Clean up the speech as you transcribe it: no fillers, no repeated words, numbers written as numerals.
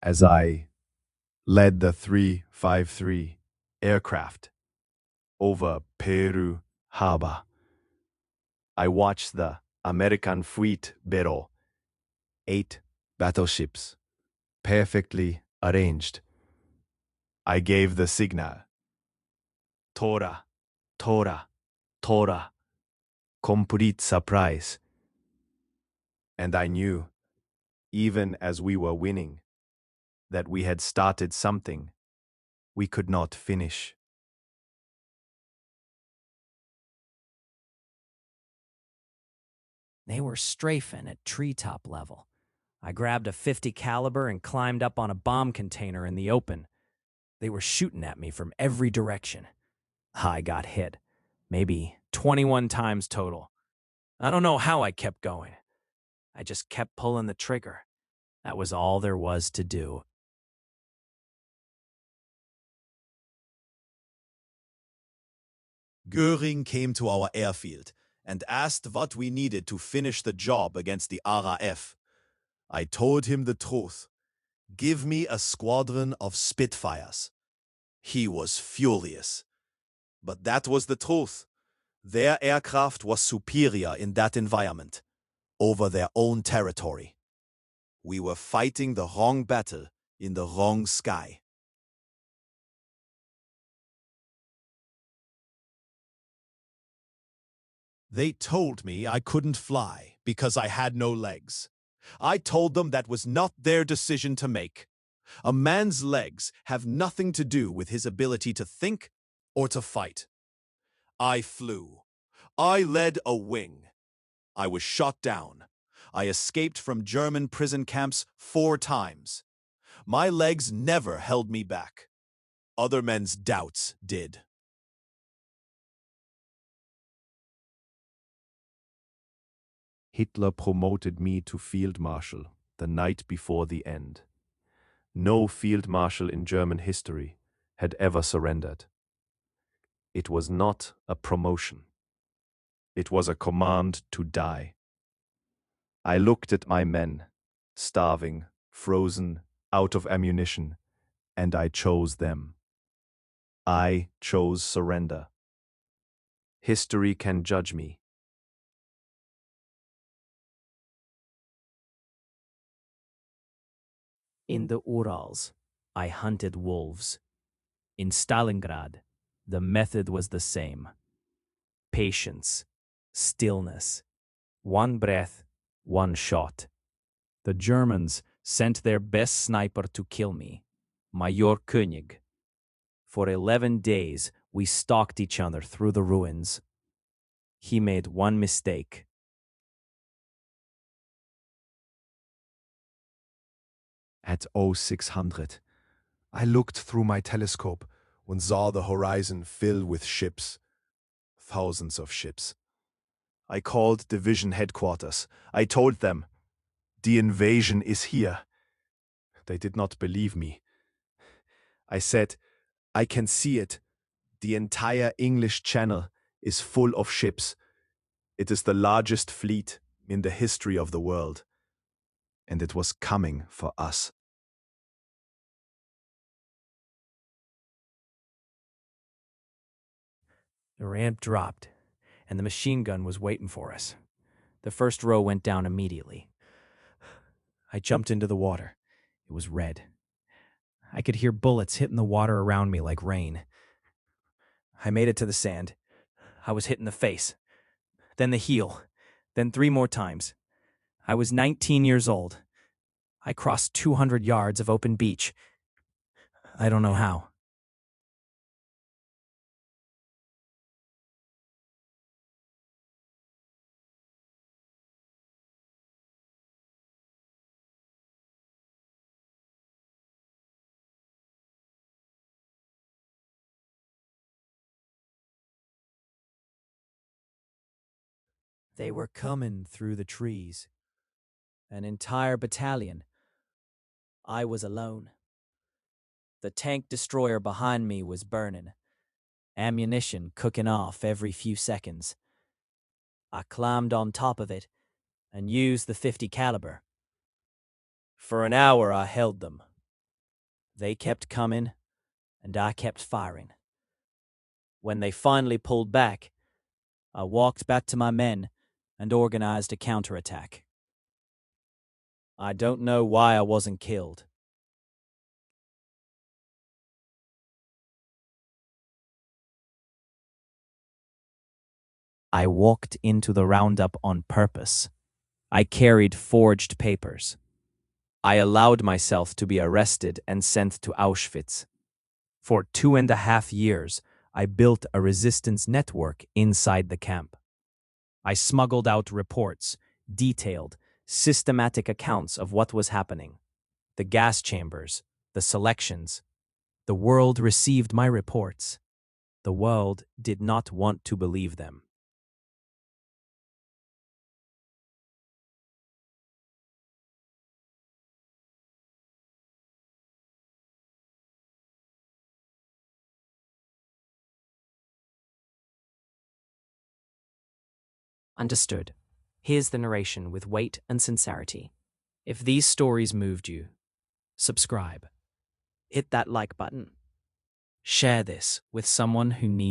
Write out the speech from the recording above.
as I led the 353 aircraft over Peru Harbor. I watched the American fleet battle, 8 battleships, perfectly arranged. I gave the signal, Tora, Tora, Tora, complete surprise. And I knew, even as we were winning, that we had started something we could not finish. They were strafing at treetop level. I grabbed a 50 caliber and climbed up on a bomb container in the open. They were shooting at me from every direction. I got hit, maybe 21 times total. I don't know how I kept going. I just kept pulling the trigger. That was all there was to do. Göring came to our airfield and asked what we needed to finish the job against the RAF. I told him the truth. Give me a squadron of Spitfires. He was furious. But that was the truth. Their aircraft was superior in that environment, over their own territory. We were fighting the wrong battle in the wrong sky. They told me I couldn't fly because I had no legs. I told them that was not their decision to make. A man's legs have nothing to do with his ability to think or to fight. I flew. I led a wing. I was shot down. I escaped from German prison camps 4 times. My legs never held me back. Other men's doubts did. Hitler promoted me to Field Marshal the night before the end. No Field Marshal in German history had ever surrendered. It was not a promotion. It was a command to die. I looked at my men, starving, frozen, out of ammunition, and I chose them. I chose surrender. History can judge me. In the Urals, I hunted wolves. In Stalingrad, the method was the same. Patience, stillness, one breath, one shot. The Germans sent their best sniper to kill me, Major König. For 11 days, we stalked each other through the ruins. He made one mistake. At 0600, I looked through my telescope and saw the horizon fill with ships. Thousands of ships. I called division headquarters. I told them, the invasion is here. They did not believe me. I said, I can see it. The entire English Channel is full of ships. It is the largest fleet in the history of the world. And it was coming for us. The ramp dropped, and the machine gun was waiting for us. The first row went down immediately. I jumped into the water. It was red. I could hear bullets hitting the water around me like rain. I made it to the sand. I was hit in the face, then the heel, then 3 more times. I was 19 years old. I crossed 200 yards of open beach. I don't know how. They were coming through the trees. An entire battalion. I was alone. The tank destroyer behind me was burning. Ammunition cooking off every few seconds. I climbed on top of it and used the 50 caliber. For an hour I held them, They kept coming, and I kept firing. When they finally pulled back, I walked back to my men and organized a counterattack. I don't know why I wasn't killed. I walked into the roundup on purpose. I carried forged papers. I allowed myself to be arrested and sent to Auschwitz. For 2.5 years, I built a resistance network inside the camp. I smuggled out reports, detailed, systematic accounts of what was happening. The gas chambers, the selections. The world received my reports. The world did not want to believe them. Understood. Here's the narration with weight and sincerity. If these stories moved you, subscribe. Hit that like button. Share this with someone who needs